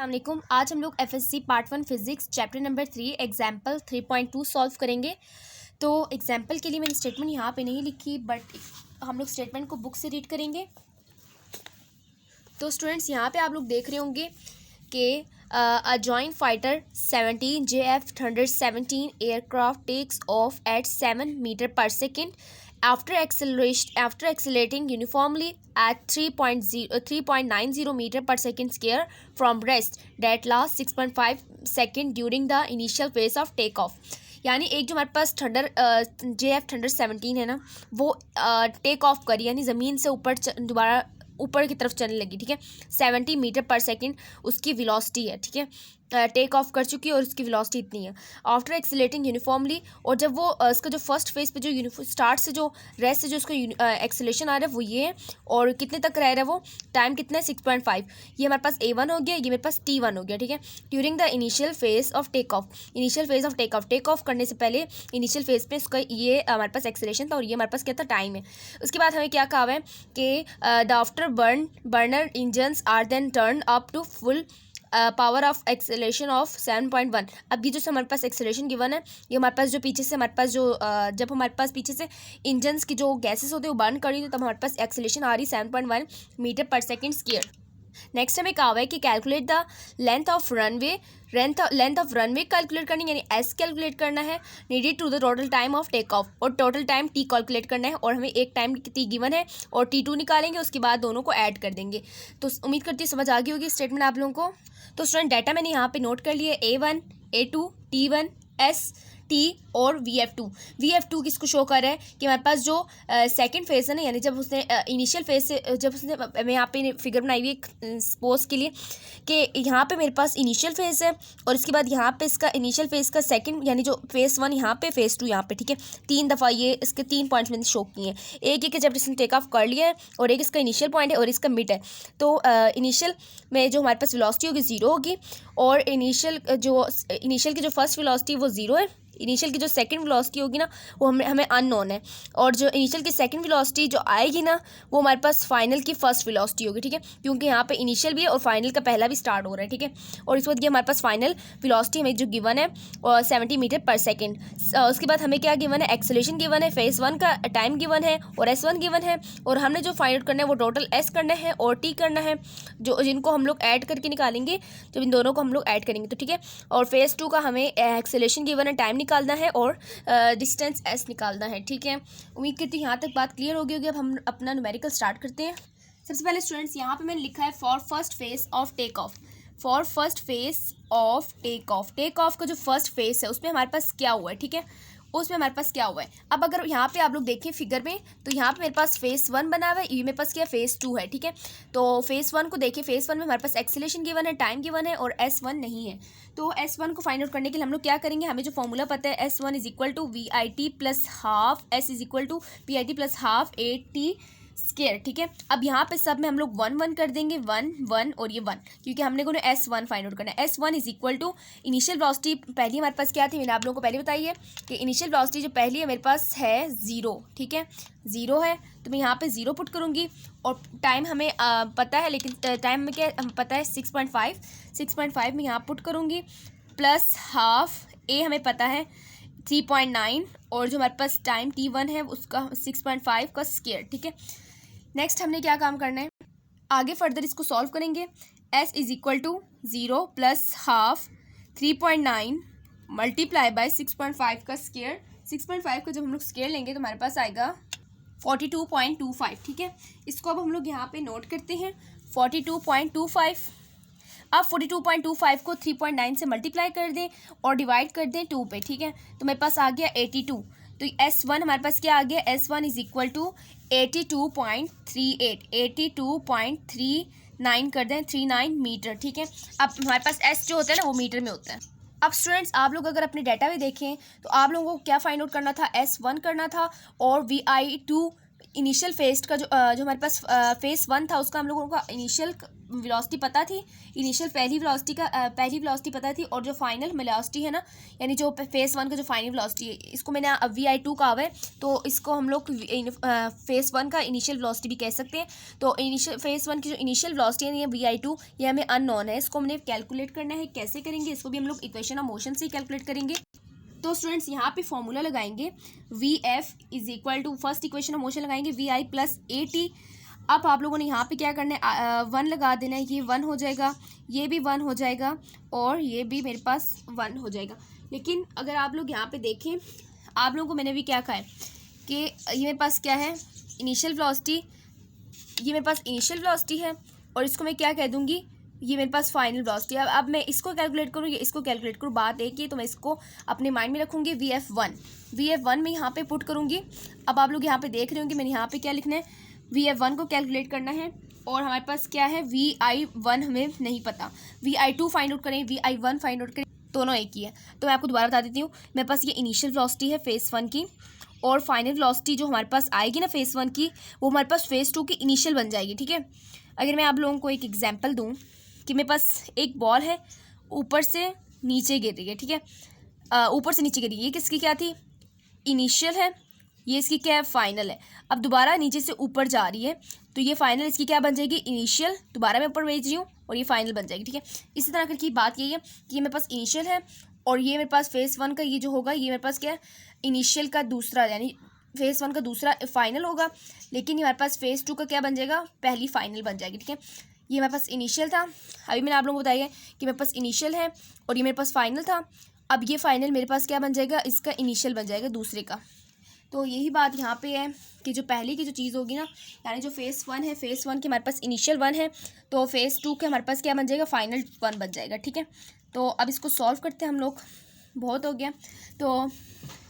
अस्सलामुअलैकुम। आज हम लोग FSc part 1 physics chapter number 3 example 3.2 solve करेंगे। तो एग्जाम्पल के लिए मैंने स्टेटमेंट यहाँ पे नहीं लिखी, बट हम लोग स्टेटमेंट को बुक से रीड करेंगे। तो स्टूडेंट्स यहाँ पे आप लोग देख रहे होंगे कि a joint fighter 17 JF-117 aircraft takes off at 7 metre per second after accelerating uniformly at 3.90 meter per second square from rest that lasts 6.5 second during the initial phase of takeoff। यानी एक जो हमारे पास JF-117 है ना, वो take off करी, यानी ज़मीन से ऊपर दोबारा ऊपर की तरफ चलने लगी। ठीक है, 70 मीटर पर सेकेंड उसकी वेलोसिटी है। ठीक है, टेक ऑफ कर चुकी है और उसकी वेलोसिटी इतनी है। आफ्टर एक्सीलरेटिंग यूनिफॉर्मली, और जब वो इसका जो फर्स्ट फेज पे जो स्टार्ट से जो रेस्ट से जो उसका एक्सीलरेशन आ रहा है वो ये है, और कितने तक रह रहा है वो टाइम कितना है 6.5। ये हमारे पास A1 हो गया, ये मेरे पास T1 हो गया। ठीक है, during the initial phase of take off, initial phase of take off करने से पहले इनिशियल फेज पे इसका ये हमारे पास एक्सीलरेशन था और ये हमारे पास क्या था, टाइम है। उसके बाद हमें क्या कहा हुआ है कि the afterburner engines are then turn up to full power of acceleration of 7.1। अब ये जो हमारे पास एक्सेलेरेशन गिवन है, ये हमारे पास जो पीछे से हमारे पास जो जब हमारे पास पीछे से इंजन्स की जो गैसेस होते हैं वो बर्न करी, तो तब हमारे पास एक्सेलेरेशन आ रही 7.1 metre per second square. Next हमें कहा हुआ है कि calculate the length of runway calculate करनी, यानी एस कैलकुलेट करना है, needed to the total time of take off, और टोटल टाइम टी कैलकुलेट करना है, और हमें एक टाइम टी गिवन है और T2 निकालेंगे, उसके बाद दोनों को ऐड कर देंगे। तो उम्मीद करती हूँ समझ आ गई होगी स्टेटमेंट आप लोगों को। तो स्टूडेंट डाटा मैंने यहाँ पे नोट कर लिया, A1 A2 T1 S T और VF2 किसको शो कर रहा है कि हमारे पास जो सेकंड फेज है ना, यानी जब उसने इनिशियल फेज से जब उसने, मैं यहाँ पे फिगर बनाई हुई है सपोज के लिए कि यहाँ पे मेरे पास इनिशियल फेज है और इसके बाद यहाँ पे इसका इनिशियल फेज का सेकंड, यानी जो फेज 1 यहाँ पे, फेज 2 यहाँ पे। ठीक है, 3 दफ़ा ये इसके 3 पॉइंट्स मैंने शो किए हैं। एक कि जब इसने टेक ऑफ कर लिया है, और एक इसका इनिशियल पॉइंट है और इसका मिड है। तो इनिशियल में जो हमारे पास वेलोसिटी होगी 0 होगी, और इनिशियल की जो फर्स्ट वेलोसिटी वो 0 है। इनिशियल की जो सेकंड वेलोसिटी होगी ना वो हमें अननोन है, और जो इनिशियल की सेकंड वेलोसिटी जो आएगी ना वो हमारे पास फाइनल की फर्स्ट वेलोसिटी होगी। ठीक है, क्योंकि यहाँ पे इनिशियल भी है और फाइनल का पहला भी स्टार्ट हो रहा है। ठीक है, और इस वक्त ये हमारे पास फाइनल वेलोसिटी हमें जो गिवन है 70 मीटर पर सेकेंड। उसके बाद हमें क्या गिवन है, एक्सेलरेशन गिवन है, फेज 1 का टाइम गिवन है और S1 गिवन है, और हमने जो फाइंड आउट करना है वो टोटल S करना है और T करना है, जो जिनको हम लोग ऐड करके निकालेंगे, जब इन दोनों को हम लोग ऐड करेंगे। तो ठीक है, और फेज 2 का हमें एक्सेलरेशन गिवन है, टाइम निकालना है और डिस्टेंस S निकालना है। ठीक है, उम्मीद करती हूँ यहाँ तक बात क्लियर होगी। अब हम अपना न्यूमेरिकल स्टार्ट करते हैं। सबसे पहले स्टूडेंट्स यहाँ पे मैंने लिखा है for first phase of take off. For first phase of take off का जो फर्स्ट फेज है उसमें हमारे पास क्या हुआ है। ठीक है, उसमें हमारे पास क्या हुआ है। अब अगर यहाँ पे आप लोग देखें फिगर में, तो यहाँ पे मेरे पास फेज 1 बना हुआ है, ये मेरे पास क्या फेज 2 है। ठीक है, तो फेज 1 को देखें, फेज 1 में हमारे पास एक्सेलरेशन गिवन है, टाइम गिवन है और S1 नहीं है। तो S1 को फाइंड आउट करने के लिए हम लोग क्या करेंगे, हमें जो फॉर्मूला पता है S1 is equal to VIT plus half S is equal to PIT plus half AT square. ठीक है, अब यहाँ पे सब में हम लोग 1 1 कर देंगे, 1 1 और ये 1, क्योंकि हमने को S1 फाइंड आउट करना है। S1 is equal to initial velocity पहली हमारे पास क्या थी, मैंने आप लोगों को पहले बताई है कि इनिशियल वेलोसिटी जो पहली है मेरे पास है 0। ठीक है, 0 है, तो मैं यहाँ पे 0 पुट करूँगी, और टाइम हमें पता है, लेकिन टाइम में क्या पता है 6.5 में यहाँ पुट करूँगी, प्लस हाफ A हमें पता है 3.9, और जो हमारे पास टाइम T1 है उसका 6.5 का स्क्वायर। ठीक है, नेक्स्ट हमने क्या काम करना है, आगे फर्दर इसको सॉल्व करेंगे। S is equal to 0 plus half 3.9 multiply by 6.5 का स्क्वायर। 6.5 का जब हम लोग स्क्वायर लेंगे तो हमारे पास आएगा 42.25। ठीक है, इसको अब हम लोग यहाँ पे नोट करते हैं 42.25। अब 42.25 को 3.9 से मल्टीप्लाई कर दें और डिवाइड कर दें 2 पे। ठीक है, तो मेरे पास आ गया 82। तो S1 हमारे पास क्या आ गया, S1 इज इक्वल टू 82.38 82.39 कर दें 39 मीटर। ठीक है, अब हमारे पास S जो होता है ना वो मीटर में होता है। अब स्टूडेंट्स आप लोग अगर अपने डाटा में देखें तो आप लोगों को क्या फाइंड आउट करना था, S1 करना था, और VI2 इनिशियल फेज का जो हमारे पास फेज 1 था उसका हम लोगों का इनिशियल वेलोसिटी पता थी, इनिशियल पहली वेलोसिटी पता थी, और जो फाइनल वेलोसिटी है ना, यानी जो फेज़ 1 का जो फाइनल वेलोसिटी है, इसको मैंने VI2 कहा हुआ है, तो इसको हम लोग फेज़ 1 का इनिशियल वेलोसिटी भी कह सकते हैं। तो इनिशियल फेज़ 1 की जो इनिशियल वेलोसिटी है VI2, ये हमें अननोन है, इसको हमने कैलकुलेट करना है। कैसे करेंगे, इसको भी हम लोग इक्वेशन ऑफ मोशन से कैलकुलेट करेंगे। तो स्टूडेंट्स यहाँ पे फॉर्मूला लगाएंगे, VF is equal to, first equation of motion लगाएंगे VI प्लस AT। अब आप लोगों ने यहाँ पे क्या करना है, 1 लगा देना है, ये 1 हो जाएगा, ये भी 1 हो जाएगा, और ये भी मेरे पास 1 हो जाएगा। लेकिन अगर आप लोग यहाँ पे देखें, आप लोगों को मैंने भी क्या कहा है कि ये मेरे पास क्या है, इनिशियल वेलोसिटी, ये मेरे पास इनिशियल वेलोसिटी है, और इसको मैं क्या कह दूँगी, ये मेरे पास फाइनल वेलोसिटी है। अब मैं इसको कैलकुलेट करूँ, ये इसको कैलकुलेट करूँ, बात एक ही, तो मैं इसको अपने माइंड में रखूँगी। VF1 में यहाँ पे पुट करूँगी। अब आप लोग यहाँ पे देख रहे होंगे मैंने यहाँ पे क्या लिखना है, VF1 को कैलकुलेट करना है, और हमारे पास क्या है, VI1 हमें नहीं पता, VI2 फाइंड आउट करें, VI1 फाइंड आउट करें, दोनों एक ही है। तो मैं आपको दोबारा बता देती हूँ, मेरे पास ये इनिशियल वेलोसिटी है फेज़ 1 की, और फाइनल वेलोसिटी जो हमारे पास आएगी ना फेज़ 1 की, वो हमारे पास फेज़ 2 की इनिशियल बन जाएगी। ठीक है, अगर मैं आप लोगों को एक एग्जाम्पल दूँ कि मेरे पास एक बॉल है, ऊपर से नीचे गिर रही है। ठीक है, ऊपर से नीचे गिर रही है, ये किसकी क्या थी, इनिशियल है, ये इसकी क्या है, फाइनल है। अब दोबारा नीचे से ऊपर जा रही है, तो ये फाइनल इसकी क्या बन जाएगी, इनिशियल, दोबारा मैं ऊपर भेज रही हूँ, और ये फाइनल बन जाएगी। ठीक है, इसी तरह की बात यही है कि ये मेरे पास इनिशियल है, और ये मेरे पास फेज़ 1 का ये जो होगा, ये मेरे पास क्या है, इनिशियल का दूसरा, यानी फेज़ 1 का दूसरा फाइनल होगा, लेकिन ये हमारे पास फेज़ 2 का क्या बन जाएगा, पहली फाइनल बन जाएगी। ठीक है, ये मेरे पास इनिशियल था, अभी मैंने आप लोगों को बताया कि मेरे पास इनिशियल है, और ये मेरे पास फाइनल था। अब ये फाइनल मेरे पास क्या बन जाएगा, इसका इनिशियल बन जाएगा दूसरे का। तो यही बात यहाँ पे है कि जो पहले की जो चीज़ होगी ना, यानी जो फेज़ 1 है, फेज़ 1 के हमारे पास इनिशियल 1 है, तो फेज़ 2 के हमारे पास क्या बन जाएगा, फाइनल 1 बन जाएगा। ठीक है, तो अब इसको सॉल्व करते हैं हम लोग, बहुत हो गया। तो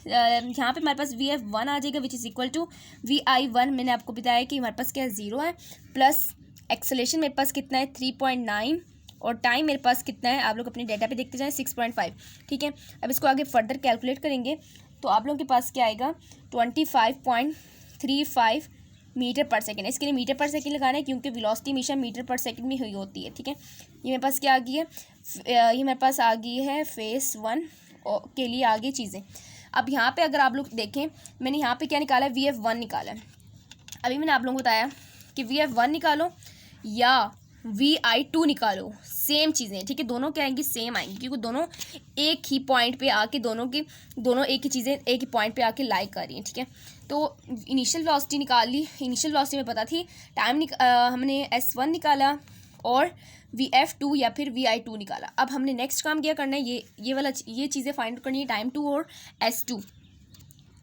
यहाँ पे हमारे पास VF1 आ जाएगा, विच इज़ इक्वल टू VI1, मैंने आपको बताया कि हमारे पास क्या 0 है, प्लस एक्सेलेरेशन मेरे पास कितना है 3.9, और टाइम मेरे पास कितना है, आप लोग अपने डेटा पे देखते जाएं 6.5। ठीक है, अब इसको आगे फर्दर कैलकुलेट करेंगे, तो आप लोगों के पास क्या आएगा, 25.35 मीटर पर सेकेंड। इसके लिए मीटर पर सेकेंड लगाना है, क्योंकि वेलोसिटी हमेशा मीटर पर सेकेंड में हुई होती है। ठीक है, ये मेरे पास क्या आ गई है, ये मेरे पास आ गई है फेज़ 1 के लिए आगे चीज़ें। अब यहाँ पे अगर आप लोग देखें, मैंने यहाँ पे क्या निकाला है, VF1 निकाला है। अभी मैंने आप लोगों को बताया कि VF1 निकालो या VI2 निकालो, सेम चीज़ें। ठीक है, दोनों क्या आएंगी, सेम आएंगी, क्योंकि दोनों एक ही पॉइंट पे आके दोनों एक ही चीज़ें एक ही पॉइंट पे आके लाई कर रही हैं। ठीक है, तो इनिशियल वेलोसिटी निकाल ली, इनिशियल वेलोसिटी में पता थी, टाइम हमने S1 निकाला, और VF2 या फिर VI2 निकाला। अब हमने नेक्स्ट काम क्या करना है, ये चीज़ें फाइंड करनी है, टाइम 2 और S2।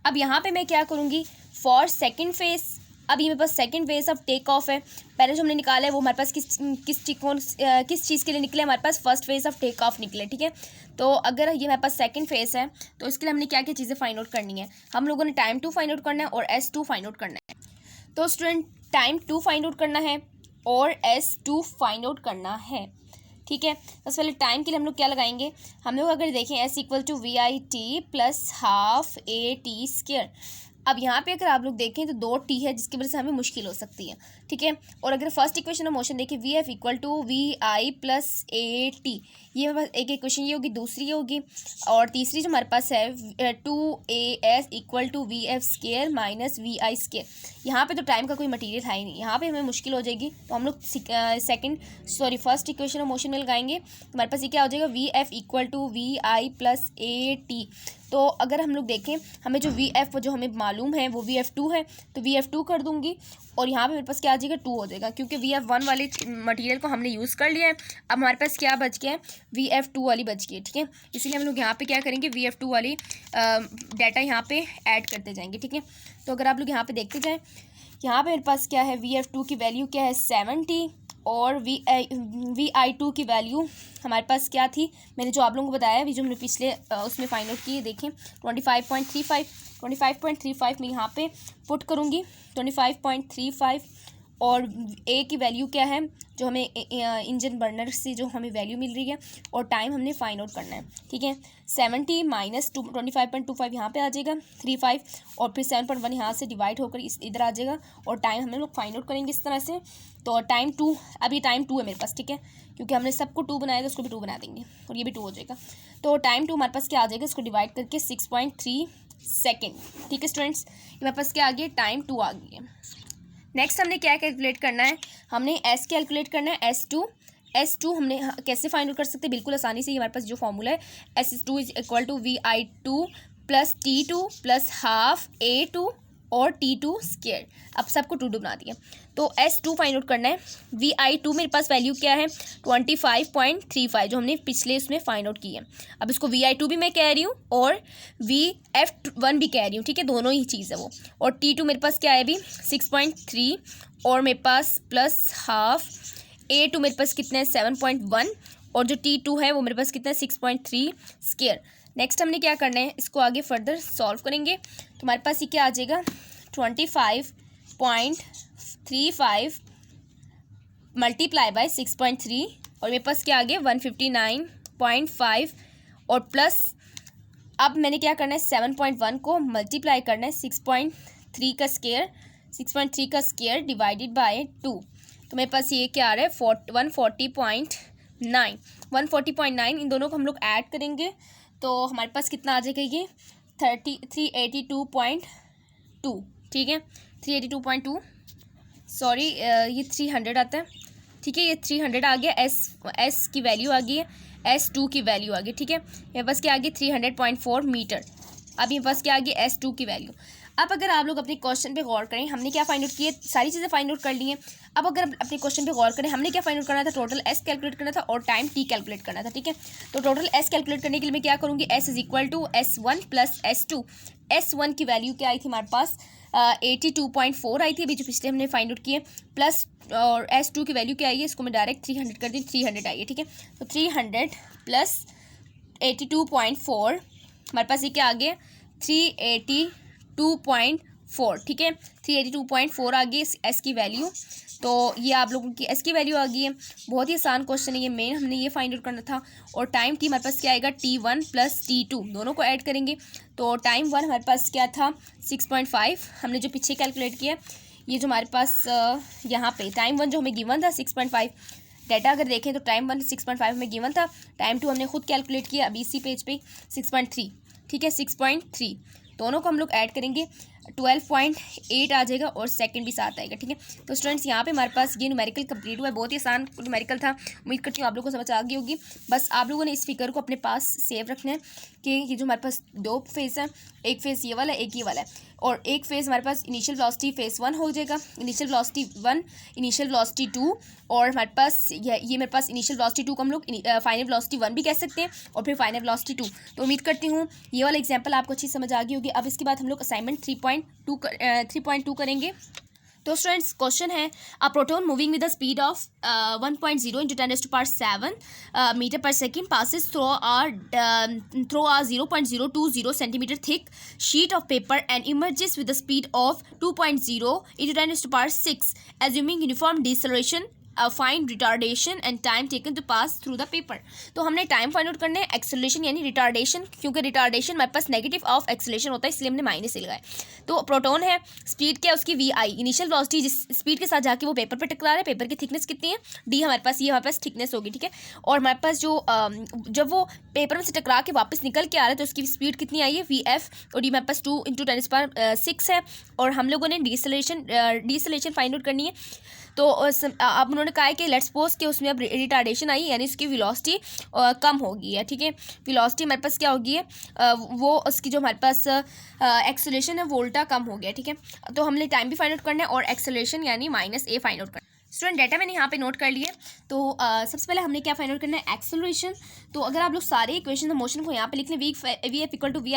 अब यहाँ पे मैं क्या करूँगी, फॉर सेकंड फेज, अब ये मेरे पास second phase of take off है। पहले जो हमने निकाला है वो हमारे पास किस चीज़ के लिए निकले, हमारे पास first phase of take off निकले। ठीक है, तो अगर ये हमारे पास सेकंड फेज है, तो इसके लिए हमने क्या क्या चीज़ें फाइंड आउट करनी है, हम लोगों ने टाइम 2 फाइंड आउट करना है और S2 फाइंड आउट करना है। तो स्टूडेंट टाइम 2 फाइंड आउट करना है और S2 फाइंड आउट करना है। ठीक है, सबसे पहले टाइम के लिए हम लोग क्या लगाएंगे, हम लोग अगर देखें S equal to VIT plus half AT square. अब यहाँ पे अगर आप लोग देखें तो 2t है, जिसकी वजह से हमें मुश्किल हो सकती है। ठीक है, और अगर फर्स्ट इक्वेशन ऑफ मोशन देखें VF equal to VI plus AT, ये हमारे पास एक इक्वेशन ये होगी, दूसरी होगी, और तीसरी जो हमारे पास है 2AS equal to VF square minus VI square. यहाँ पे तो टाइम का कोई मटेरियल है ही नहीं, यहाँ पे हमें मुश्किल हो जाएगी, तो हम लोग फर्स्ट इक्वेशन ऑफ मोशन में लगाएंगे, तो हमारे पास ये क्या हो जाएगा, VF equal to VI plus AT। तो अगर हम लोग देखें, हमें जो VF जो हमें मालूम है वो VF2 है, तो VF2 कर दूंगी, और यहाँ पे मेरे पास क्या आ जाएगा, 2 हो जाएगा, क्योंकि VF1 वाले मटेरियल को हमने यूज़ कर लिया है। अब हमारे पास क्या बच गया है, VF2 वाली बच गई है। ठीक है, इसलिए हम लोग यहाँ पे क्या करेंगे, VF2 वाली डाटा यहाँ पे ऐड करते जाएंगे। ठीक है, तो अगर आप लोग यहाँ पे देखते जाएँ, यहाँ पे मेरे पास क्या है, VF2 की वैल्यू क्या है 70, और VI2 की वैल्यू हमारे पास क्या थी, मैंने जो आप लोगों को बताया अभी, जो हमने पिछले उसमें फाइंड आउट की, देखें 25.35 में यहाँ पे पुट करूँगी 25.35 और ए की वैल्यू क्या है जो हमें इंजन बर्नर से जो हमें वैल्यू मिल रही है, और टाइम हमने फाइंड आउट करना है, ठीक है। 70 माइनस 25.25 यहाँ पे आ जाएगा 35, और फिर 7.1 यहाँ से डिवाइड होकर इधर आ जाएगा, और टाइम हम लोग फाइंड आउट करेंगे इस तरह से। तो टाइम 2, अभी टाइम 2 है मेरे पास, ठीक है, क्योंकि हमने सबको 2 बनाया तो उसको भी 2 बना देंगे, और ये भी 2 हो जाएगा। तो टाइम 2 हमारे पास क्या आ जाएगा, इसको डिवाइड करके 6.3 सेकेंड, ठीक है स्टूडेंट्स, हमारे पास क्या आ गया, टाइम 2 आ गई है। नेक्स्ट हमने क्या कैलकुलेट करना है, हमने एस कैलकुलेट करना है, एस टू हमने कैसे फाइंड आउट कर सकते हैं, बिल्कुल आसानी से। हमारे पास जो फॉर्मूला है S2 is equal to VI2 plus T2 plus half A2 और T2 स्क्वायर। अब सबको 2 बना दिया, तो S2 फाइंड आउट करना है। VI2 मेरे पास वैल्यू क्या है 25.35, जो हमने पिछले उसमें फाइंड आउट की है। अब इसको VI2 भी मैं कह रही हूँ और VF1 भी कह रही हूँ, ठीक है, दोनों ही चीज़ है वो। और T2 मेरे पास क्या है अभी 6.3, और मेरे पास प्लस हाफ A2 मेरे पास कितना है 7.1, और जो T2 है वो मेरे पास कितना है 6.3 स्क्वायर। नेक्स्ट हमने क्या करना है, इसको आगे फर्दर सॉल्व करेंगे, तो हमारे पास ये क्या आ जाएगा 25.35 मल्टीप्लाई बाय 6.3, और मेरे पास क्या आ गया 159.5, और प्लस अब मैंने क्या करना है 7.1 को मल्टीप्लाई करना है 6.3 का स्क्वायर, 6.3 का स्क्वायर डिवाइडेड बाय 2, तो मेरे पास ये क्या आ रहा है 140.9, इन दोनों को हम लोग ऐड करेंगे तो हमारे पास कितना आ जाएगा ये 382.2, ठीक है, 382.2, सॉरी ये 300 आता है, ठीक है, ये 300 आ गया। एस की वैल्यू आ गई है, S2 की वैल्यू आ गई, ठीक है, मेरे पास क्या आ गया 300.4 मीटर। अब ये पास क्या आ गया S2 की वैल्यू। अब अगर आप लोग अपने क्वेश्चन पे गौर करें, हमने क्या फाइंड आउट किए, सारी चीज़ें फाइंड आउट कर ली हैं। अब अगर अपने क्वेश्चन पे गौर करें, हमने क्या फाइंड आउट करना था, टोटल S कैलकुलेट करना था और टाइम T कैलकुलेट करना था, ठीक है। तो टोटल S कैलकुलेट करने के लिए मैं क्या करूँगी, S is equal to S1 plus S2। S1 की वैल्यू क्या आई थी हमारे पास 82.4 आई थी अभी जो पिछले हमने फाइंड आउट किए, प्लस और S2 की वैल्यू क्या आई है, इसको मैं डायरेक्ट 300 कर दी, 300 आई है, ठीक है। तो 300 प्लस 82.4 हमारे पास ये क्या आ गया 382.4, ठीक है, 382.4 आ गई S की वैल्यू। तो ये आप लोगों की S की वैल्यू आ गई है। बहुत ही आसान क्वेश्चन है ये, मेन हमने ये फाइंड आउट करना था। और टाइम T हमारे पास क्या आएगा T1 प्लस T2, दोनों को ऐड करेंगे तो टाइम 1 हमारे पास क्या था 6.5, हमने जो पीछे कैलकुलेट किया, ये जो हमारे पास यहाँ पे टाइम 1 जो हमें गिवन था 6.5, डाटा अगर देखें तो टाइम 1 6.5 हमें गिवन था, टाइम 2 हमने खुद कैलकुलेट किया अभी इसी पेज पे 6.3, ठीक है, 6.3 दोनों को हम लोग ऐड करेंगे 12.8 आ जाएगा और सेकंड भी साथ आएगा, ठीक है। तो स्टूडेंट्स यहाँ पे हमारे पास ये न्यूमेरिकल कंप्लीट हुआ है, बहुत ही आसान न्यूमेरिकल था, उम्मीद करती हूँ आप लोगों को समझ आ गई होगी। बस आप लोगों ने इस फिगर को अपने पास सेव रखना है कि ये जो हमारे पास 2 फेज़ है, एक फेज़ ये वाला है, एक ये वाला है, और एक फेज़ हमारे पास इनिशियल वेलोसिटी फेज़ 1 हो जाएगा, इनिशियल वेलोसिटी 1, इनिशियल वेलोसिटी 2, और हमारे पास ये मेरे पास इनिशियल वेलोसिटी 2 को हम लोग फाइनल वेलोसिटी 1 भी कह सकते हैं, और फिर फाइनल वेलोसिटी 2। तो उम्मीद करती हूँ ये वाला एग्जाम्पल आपको अच्छी समझ आ गई होगी। अब इसके बाद हम लोग असाइनमेंट 3.2 करेंगे। तो स्टूडेंट्स क्वेश्चन है, a proton moving with the speed of 1.0 into 10⁻⁷ metre per second passes through a 0.020 centimeter thick sheet of paper and emerges with the speed of 2.0 into 10⁻⁶, assuming uniform deceleration, find retardation and time taken to pass through the paper. तो हमने time find out करना है, acceleration यानी retardation, क्योंकि retardation हमारे पास negative of acceleration होता है इसलिए हमने माइनस से लगाया। तो प्रोटॉन है, स्पीड क्या है उसकी VI, इनिशियल वेलोसिटी जिस स्पीड के साथ जाके वो पेपर पर टकरा रहा है, पेपर की थिकनेस कितनी है D हमारे पास, ये हमारे पास थिकनेस होगी, ठीक है। और हमारे पास जो जब वो पेपर में से टकरा के वापस निकल के आ रहा है तो उसकी स्पीड कितनी आई है VF, और D हमारे पास 2 × 10⁻⁶ है, और हम लोगों ने डिसलेशन फाइंड आउट करनी है। तो अब उन्होंने कहा है कि लेट्स सपोज कि उसमें अब रिटार्डेशन आई यानी उसकी वेलोसिटी कम हो गई है, ठीक है, वेलोसिटी हमारे पास क्या होगी है वो उसकी जो हमारे पास एक्सेलरेशन है वोल्टा कम हो गया, ठीक है। तो हमने टाइम भी फाइंड आउट करना है और एक्सेलरेशन यानी -a फाइंड आउट करना है। स्टूडेंट डाटा मैंने यहाँ पे नोट कर लिया। तो सबसे पहले हमने क्या फाइंड आउट करना है, एक्सेलरेशन। तो अगर आप लोग सारे इक्वेशन मोशन को यहाँ पे लिख लें, V F equal to V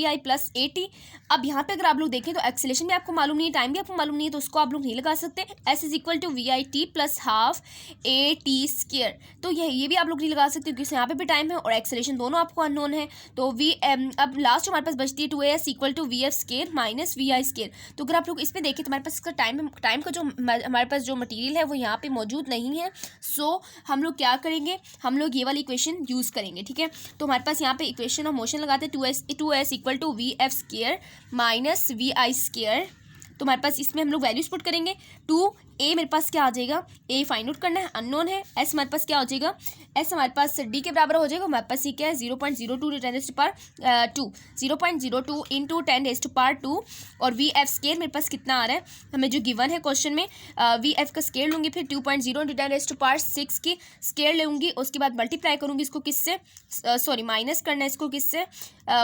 I plus A T. अब यहाँ पे अगर आप लोग देखें तो एक्सेलरेशन भी आपको मालूम नहीं है, टाइम भी आपको मालूम नहीं है, तो उसको आप लोग नहीं लगा सकते। S is equal to V I T plus half A T square. तो ये भी आप लोग नहीं लगा सकते क्योंकि यहाँ पे भी टाइम है और एक्सेलरेशन दोनों आपको अननोन है। तो अब लास्ट हमारे पास बचती है 2as equal to V F square minus V I square. तो अगर आप लोग इसमें देखें तो हमारे पास इसका टाइम का जो हमारे पास जो मटीरियल है वो यहाँ पे मौजूद नहीं है। सो हम लोग क्या करेंगे, हम लोग ये वाली इक्वेशन यूज़ करेंगे, ठीक है। तो हमारे पास यहाँ पे इक्वेशन ऑफ मोशन लगाते हैं, 2s equal to V F square minus V I square. तो हमारे पास इसमें हम लोग वैल्यूज पुट करेंगे। 2a मेरे पास क्या आ जाएगा, a फाइंड आउट करना है, अननोन है। s हमारे पास क्या हो जाएगा, s हमारे पास d के बराबर हो जाएगा। हमारे पास ये क्या है 0.02 × 10⁻², 0.02 इंटू 10⁻²। और वी एफ स्केयर मेरे पास कितना आ रहा है, हमें जो गिवन है क्वेश्चन में, वी एफ का स्केयर लूँगी, फिर 2.0 इंटू 10⁻6 की स्केयर लूँगी, उसके बाद मल्टीप्लाई करूँगी इसको किससे, सॉरी माइनस करना है इसको किससे,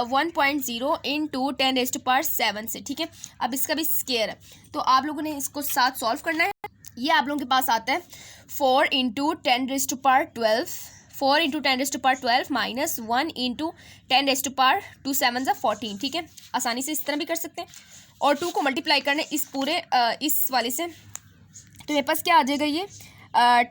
1.0 इंटू 10⁻7 से, ठीक है। अब इसका भी स्केयर है, तो आप लोगों ने इसको साथ सॉल्व करना है। ये आप लोगों के पास आता है 4 इंटू 10⁻12, 4 इंटू 10⁻12 माइनस 1 इंटू 10⁻2 7 14, ठीक है। आसानी से इस तरह भी कर सकते हैं। और 2 को मल्टीप्लाई करना है इस पूरे इस वाले से, तो मेरे पास क्या आ जाएगा, ये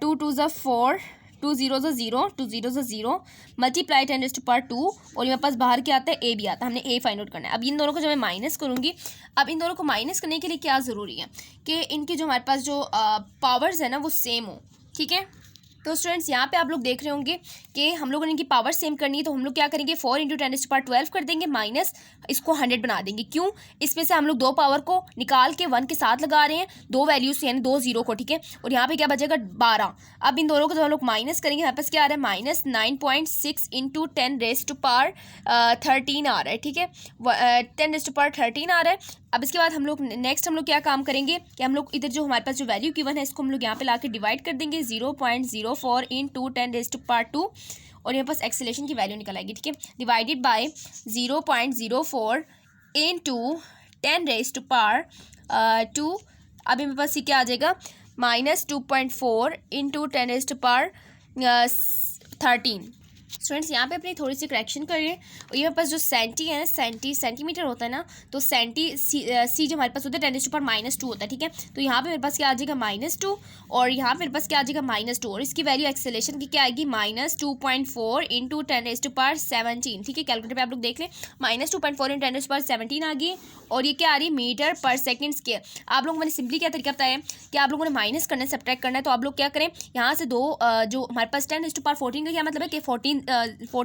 2 2 ज़ा 4, 2 0 ज़ा 0, 2 0 ज़ा 0 मल्टीप्लाई 10⁻2। और ये मेरे पास बाहर क्या आता है, ए भी आता है, हमने ए फाइंड आउट करना है। अब इन दोनों को जब मैं माइनस करूँगी, अब इन दोनों को माइनस करने के लिए क्या ज़रूरी है कि इनकी जो हमारे पास जो पावर्स है ना वो सेम हो, ठीक है। तो स्टूडेंट्स यहाँ पे आप लोग देख रहे होंगे कि हम लोगों ने इनकी पावर सेम करनी है, तो हम लोग क्या करेंगे 4 इंटू 10⁻12 कर देंगे, माइनस इसको 100 बना देंगे। क्यों, इसमें से हम लोग 2 पावर को निकाल के 1 के साथ लगा रहे हैं, 2 वैल्यूज यानी 2 0 को, ठीक है। और यहाँ पे क्या बचेगा 12। अब इन दोनों को जब हम लोग माइनस करेंगे, हमारे पास क्या आ रहा है, माइनस 9.6 इंटू 10⁻13 आ रहा है, ठीक है। 10⁻13 आ रहा है। अब इसके बाद हम लोग नेक्स्ट हम लोग क्या काम करेंगे कि हम लोग इधर जो हमारे पास जो वैल्यू गिवन है इसको हम लोग यहाँ पे लाके डिवाइड कर देंगे, 0.04 इंटू 10⁻2। और यहाँ पास एक्सेलरेशन की वैल्यू निकल आएगी, ठीक है। Divided by 0.04 into 10⁻2। अभी मेरे पास ये क्या आ जाएगा, माइनस 2.4 इंटू 10⁻13। स्टूडेंट्स यहाँ पे अपनी थोड़ी सी करेक्शन करिए। और ये मेरे पास जो सेंटी है, सेंटीमीटर होता है ना, तो सी जो हमारे पास होता है 10⁻2 होता है, ठीक है। तो यहाँ पे मेरे पास क्या आ जाएगा -2, और यहाँ पे मेरे पास क्या आ जाएगा -2, और इसकी वैल्यू एक्सेलरेशन की क्या आएगी, -2.4 इंटू 10⁻17, ठीक है। कैलकुलेटर पे आप लोग देख लें, -2.4 इंटू 10⁻17 आ गई। और ये क्या आ रही है, मीटर पर सेकेंड स्क्वायर। आप लोगों मैंने सिंपली क्या तरीका बताया कि आप लोगों ने माइनस करना है, सब्ट्रैक्ट करना है। तो आप लोग क्या करें, यहाँ से दो जो हमारे पास 10⁻14 का क्या मतलब है कि 14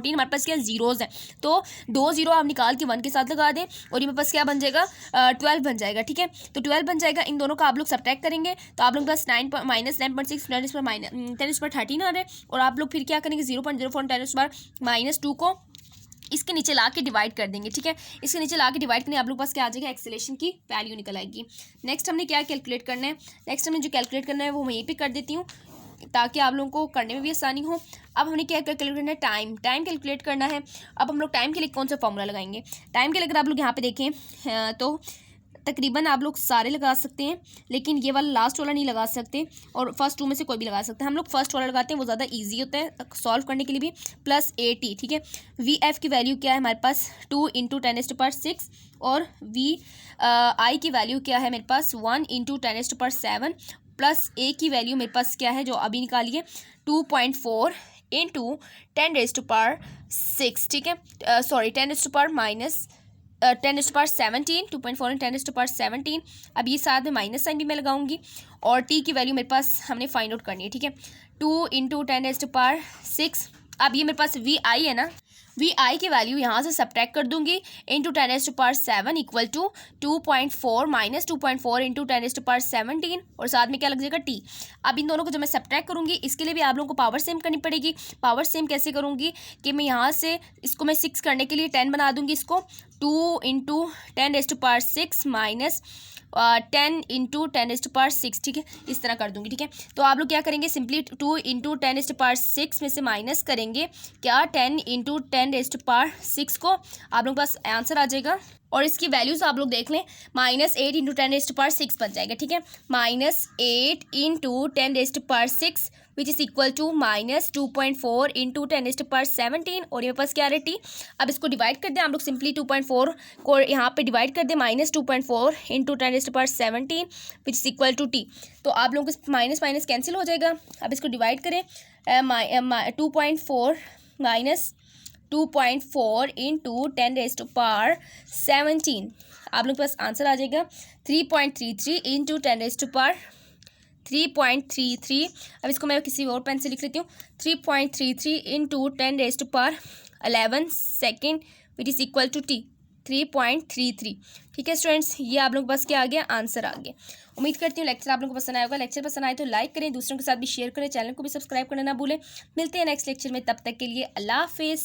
हमारे पास क्या जीरोज़ हैं, तो 2 0 आप निकाल के 1 के साथ लगा दें, और ये मेरे पास क्या बन जाएगा, 12 बन जाएगा, ठीक है। तो 12 बन जाएगा। इन दोनों का आप लोग सब्ट्रैक्ट करेंगे तो आप लोग पास -9.6 10⁻13 आ रहा है। और आप लोग फिर क्या करेंगे, 0.04 10⁻2 को इसके नीचे ला के डिवाइड कर देंगे, ठीक है। इसके नीचे ला के डिवाइड करने आप लोग पास क्या आ जाएगा, एक्सेलरेशन की वैल्यू निकल आएगी। नेक्स्ट हमने क्या कैलकुलेट करना है, नेक्स्ट हमने जो कैलकुलेट करना है वो मैं यहीं पे कर देती हूँ ताकि आप लोगों को करने में भी आसानी हो। अब हमने क्या कैलकुलेट करना है, टाइम कैलकुलेट करना है। अब हम लोग टाइम के लिए कौन सा फॉर्मूला लगाएंगे, टाइम के लिए अगर आप लोग यहाँ पे देखें तो तकरीबन आप लोग सारे लगा सकते हैं, लेकिन ये वाला लास्ट वाला नहीं लगा सकते, और फर्स्ट 2 में से कोई भी लगा सकते हैं। हम लोग फर्स्ट वाला लगाते हैं, वो ज़्यादा इजी होता है सॉल्व करने के लिए भी, प्लस 80, ठीक है। वी एफ की वैल्यू क्या है हमारे पास, 2 इंटू 10⁻6, और वी आई की वैल्यू क्या है मेरे पास, 1 इंटू 10⁻7, प्लस ए की वैल्यू मेरे पास क्या है जो अभी निकालिए, 2.4 इंटू 10⁻6, ठीक है। सॉरी 10⁻17, 2.4 × 10⁻17। अब ये साथ में माइनस साइन भी मैं लगाऊंगी, और टी की वैल्यू मेरे पास हमने फाइंड आउट करनी है, ठीक है। 2 इंटू 10⁻6। अब ये मेरे पास वी आई है ना, वी आई की वैल्यू यहाँ से सब्ट्रैक्ट कर दूंगी, into 10⁻7 equal to 2.4 minus 2.4 into 10⁻17, और साथ में क्या लग जाएगा, टी। अब इन दोनों को जब मैं सब्ट्रैक्ट करूँगी, इसके लिए भी आप लोगों को पावर सेम करनी पड़ेगी। पावर सेम कैसे करूँगी कि मैं यहाँ से इसको मैं 6 करने के लिए 10 बना दूँगी, इसको 2 इंटू 10⁻6 माइनस 10 इंटू 10⁻6, ठीक है, इस तरह कर दूंगी, ठीक है। तो आप लोग क्या करेंगे, सिंपली 2 इंटू 10⁻6 में से माइनस करेंगे क्या, 10 इंटू 10⁻6 को, आप लोग के पास आंसर आ जाएगा। और इसकी वैल्यूज़ आप लोग देख लें, -8 × 10⁻6 बन जाएगा, ठीक है। -8 × 10⁻6 विच इज़ इक्वल टू -2.4 × 10⁻17 और ये पास क्या है टी। अब इसको डिवाइड कर दें हम लोग सिंपली, 2.4 को यहाँ पे डिवाइड कर दें, -2.4 × 10⁻17 which is equal to T. तो आप लोगों को माइनस माइनस कैंसिल हो जाएगा। अब इसको डिवाइड करें, 2.4 × 10⁻17 आप लोग के पास आंसर आ जाएगा 3.33 × 3.33। अब इसको मैं किसी और पेन से लिख लेती हूँ, 3.33 × 10⁻11 second which is equal to T, 3.33। ठीक है स्टूडेंट्स, ये आप लोग के पास क्या आ गया, आंसर आ गया। उम्मीद करती हूँ लेक्चर आप लोगों को पसंद आया होगा। लेक्चर पसंद आए तो लाइक करें, दूसरों के साथ भी शेयर करें, चैनल को भी सब्सक्राइब करना ना भूलें। मिलते हैं नेक्स्ट लेक्चर में, तब तक के लिए अल्लाह हाफिज़।